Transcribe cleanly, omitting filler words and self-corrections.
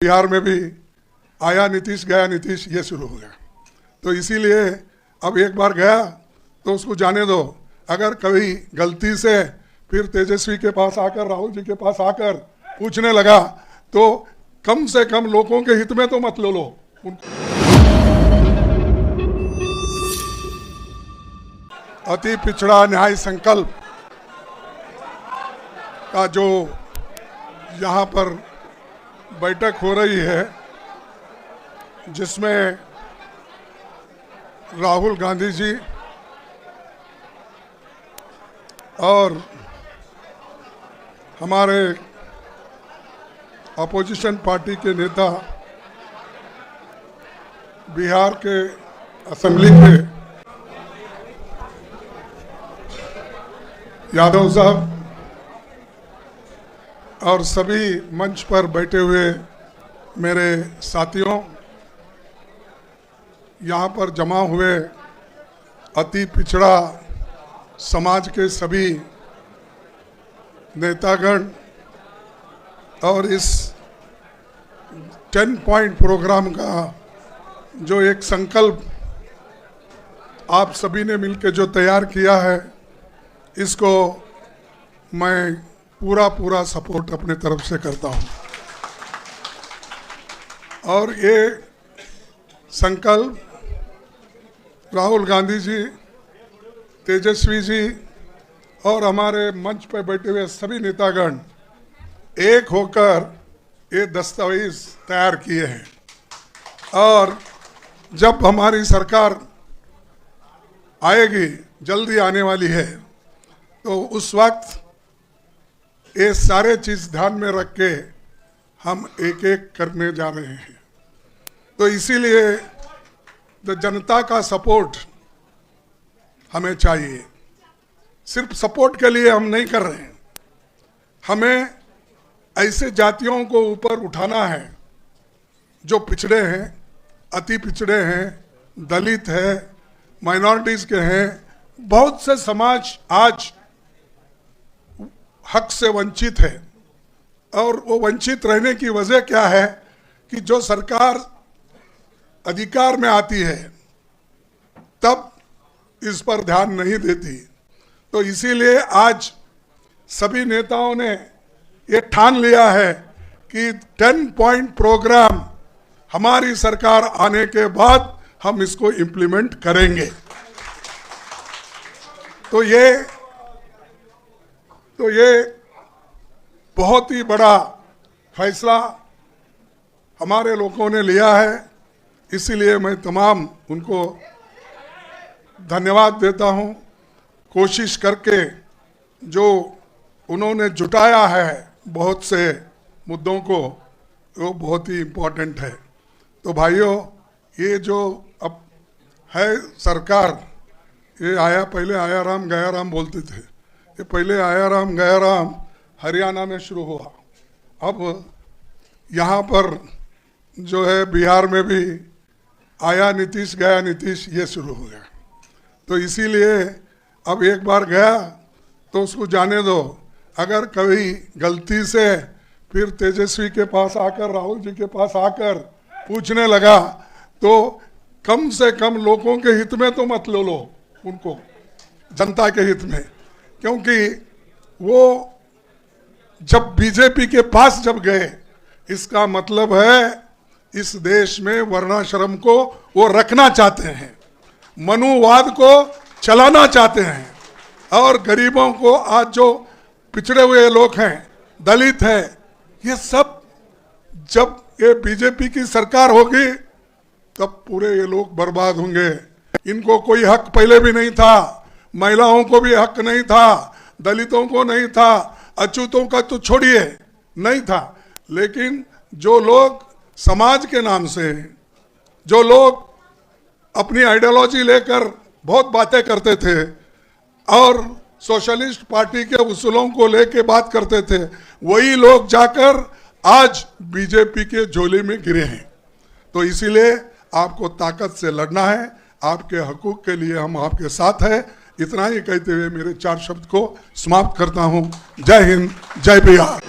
बिहार में भी आया नीतीश गया नीतीश ये शुरू हो गया। तो इसीलिए अब एक बार गया तो उसको जाने दो। अगर कभी गलती से फिर तेजस्वी के पास आकर, राहुल जी के पास आकर पूछने लगा तो कम से कम लोगों के हित में तो मत लो अति पिछड़ा न्याय संकल्प का जो यहाँ पर बैठक हो रही है, जिसमें राहुल गांधी जी और हमारे अपोजिशन पार्टी के नेता बिहार के असेंबली के यादव साहब और सभी मंच पर बैठे हुए मेरे साथियों, यहाँ पर जमा हुए अति पिछड़ा समाज के सभी नेतागण और इस 10 पॉइंट प्रोग्राम का जो एक संकल्प आप सभी ने मिलकर जो तैयार किया है, इसको मैं पूरा सपोर्ट अपने तरफ से करता हूं। और ये संकल्प राहुल गांधी जी, तेजस्वी जी और हमारे मंच पर बैठे हुए सभी नेतागण एक होकर ये दस्तावेज तैयार किए हैं। और जब हमारी सरकार आएगी, जल्दी आने वाली है, तो उस वक्त ये सारे चीज ध्यान में रख के हम एक एक करने जा रहे हैं। तो इसीलिए जनता का सपोर्ट हमें चाहिए। सिर्फ सपोर्ट के लिए हम नहीं कर रहे हैं, हमें ऐसे जातियों को ऊपर उठाना है जो पिछड़े हैं, अति पिछड़े हैं, दलित हैं, माइनॉरिटीज के हैं। बहुत से समाज आज हक से वंचित है, और वो वंचित रहने की वजह क्या है कि जो सरकार अधिकार में आती है तब इस पर ध्यान नहीं देती। तो इसीलिए आज सभी नेताओं ने ये ठान लिया है कि 10 पॉइंट प्रोग्राम हमारी सरकार आने के बाद हम इसको इम्प्लीमेंट करेंगे। तो ये बहुत ही बड़ा फैसला हमारे लोगों ने लिया है। इसीलिए मैं तमाम उनको धन्यवाद देता हूं। कोशिश करके जो उन्होंने जुटाया है बहुत से मुद्दों को, वो बहुत ही इम्पोर्टेंट है। तो भाइयों, ये जो अब है सरकार, ये पहले आया राम गया राम बोलते थे, ये पहले आया राम गया राम हरियाणा में शुरू हुआ। अब यहाँ पर जो है बिहार में भी आया नीतीश गया नीतीश ये शुरू हो गया। तो इसीलिए अब एक बार गया तो उसको जाने दो। अगर कभी गलती से फिर तेजस्वी के पास आकर, राहुल जी के पास आकर पूछने लगा तो कम से कम लोगों के हित में तो मत लो उनको, जनता के हित में। क्योंकि वो जब बीजेपी के पास जब गए, इसका मतलब है इस देश में वर्णाश्रम को वो रखना चाहते हैं, मनुवाद को चलाना चाहते हैं, और गरीबों को, आज जो पिछड़े हुए लोग हैं, दलित हैं, ये सब जब ये बीजेपी की सरकार होगी तब पूरे ये लोग बर्बाद होंगे। इनको कोई हक पहले भी नहीं था, महिलाओं को भी हक नहीं था, दलितों को नहीं था, अछूतों का तो छोड़िए नहीं था। लेकिन जो लोग समाज के नाम से, जो लोग अपनी आइडियोलॉजी लेकर बहुत बातें करते थे और सोशलिस्ट पार्टी के उसूलों को लेकर बात करते थे, वही लोग जाकर आज बीजेपी के झोले में गिरे हैं। तो इसीलिए आपको ताकत से लड़ना है, आपके हकूक के लिए हम आपके साथ हैं। इतना ही कहते हुए मेरे 4 शब्द को समाप्त करता हूं। जय हिंद, जय बिहार।